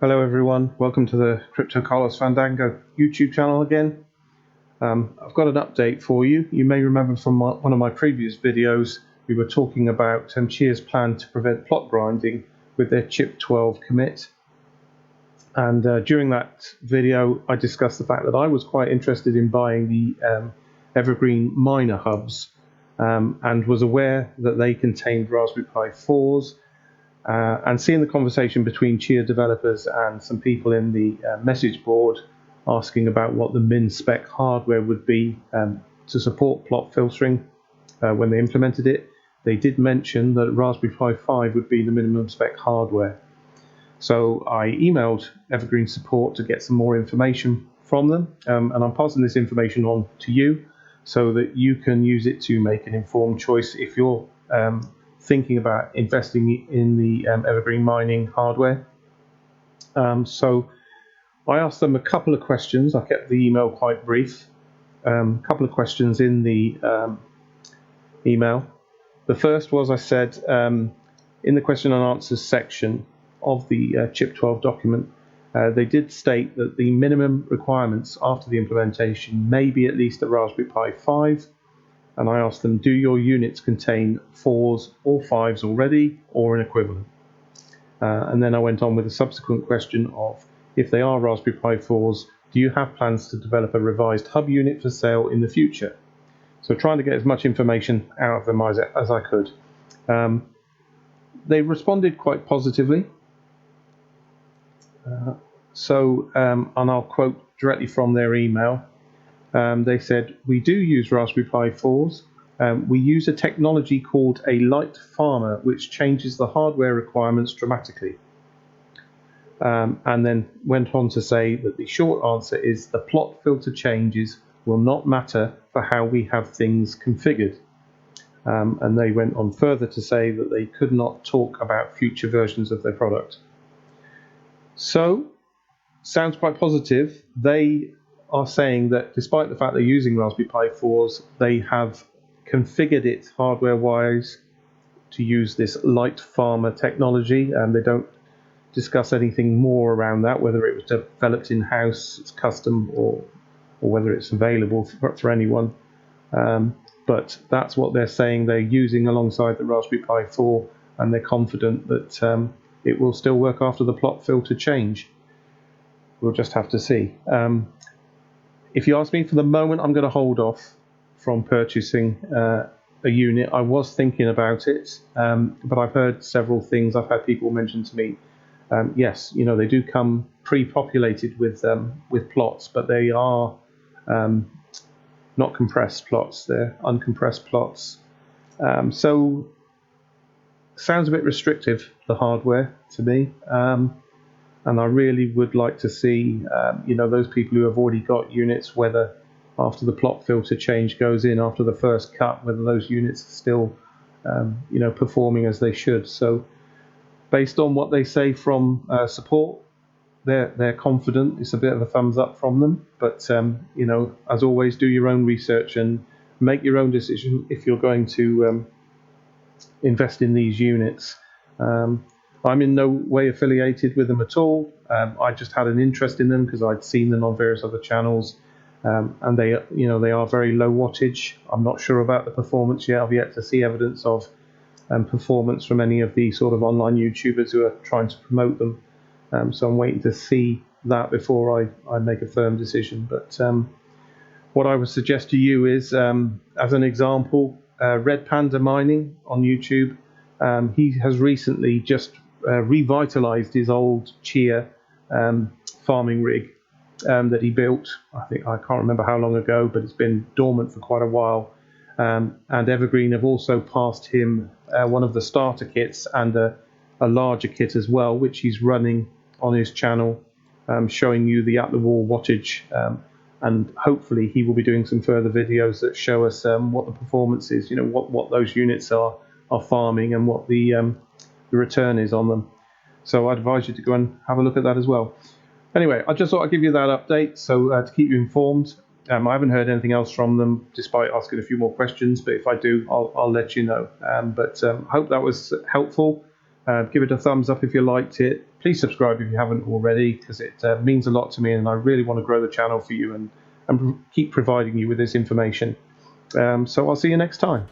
Hello everyone, welcome to the Crypto Carlos Fandango YouTube channel again. I've got an update for you. You may remember from one of my previous videos we were talking about cHIA's plan to prevent plot grinding with their chip 12 commit. And during that video I discussed the fact that I was quite interested in buying the Evergreen miner hubs and was aware that they contained Raspberry Pi 4s. And seeing the conversation between cHIA developers and some people in the message board asking about what the min-spec hardware would be to support plot filtering when they implemented it, they did mention that Raspberry Pi 5 would be the minimum spec hardware. So I emailed Evergreen support to get some more information from them, and I'm passing this information on to you so that you can use it to make an informed choice if you're thinking about investing in the Evergreen mining hardware. So I asked them a couple of questions. I kept the email quite brief. A couple of questions in the email. The first was, I said, in the question and answers section of the chip 12 document, they did state that the minimum requirements after the implementation may be at least a Raspberry Pi 5. And I asked them, do your units contain 4s or 5s already, or an equivalent? And then I went on with a subsequent question of, if they are Raspberry Pi 4s, do you have plans to develop a revised hub unit for sale in the future? So trying to get as much information out of them as I could. They responded quite positively. And I'll quote directly from their email. They said, we do use Raspberry Pi 4s. We use a technology called a light farmer, which changes the hardware requirements dramatically. And then went on to say that the short answer is the plot filter changes will not matter for how we have things configured. And they went on further to say that they could not talk about future versions of their product. So, sounds quite positive. They are saying that despite the fact they're using Raspberry Pi 4s, they have configured it hardware-wise to use this light farmer technology, and they don't discuss anything more around that, whether it was developed in-house, it's custom, or whether it's available for anyone. But that's what they're saying they're using alongside the Raspberry Pi 4, and they're confident that it will still work after the plot filter change. We'll just have to see. If you ask me, for the moment, I'm going to hold off from purchasing a unit. I was thinking about it, but I've heard several things. I've had people mention to me, yes, you know, they do come pre-populated with plots, but they are not compressed plots. They're uncompressed plots. So sounds a bit restrictive, the hardware, to me. And I really would like to see, those people who have already got units, whether after the plot filter change goes in after the first cut, whether those units are still, performing as they should. So, based on what they say from support, they're confident. It's a bit of a thumbs up from them. But as always, do your own research and make your own decision if you're going to invest in these units. I'm in no way affiliated with them at all. I just had an interest in them because I'd seen them on various other channels, and they are very low wattage. I'm not sure about the performance yet. I've yet to see evidence of performance from any of the sort of online YouTubers who are trying to promote them. So I'm waiting to see that before I make a firm decision. But what I would suggest to you is, as an example, Red Panda Mining on YouTube. He has recently just revitalized his old cHIA farming rig that he built. I can't remember how long ago, but it's been dormant for quite a while. And Evergreen have also passed him one of the starter kits and a larger kit as well, which he's running on his channel, showing you the at-the-wall wattage. And hopefully he will be doing some further videos that show us what the performance is, what those units are farming and what the return is on them. So I'd advise you to go and have a look at that as well. Anyway, I just thought I'd give you that update, so to keep you informed. I haven't heard anything else from them, despite asking a few more questions, but if I do, I'll let you know. But hope that was helpful. Give it a thumbs up if you liked it. please subscribe if you haven't already, because it means a lot to me, and I really want to grow the channel for you and keep providing you with this information. So I'll see you next time.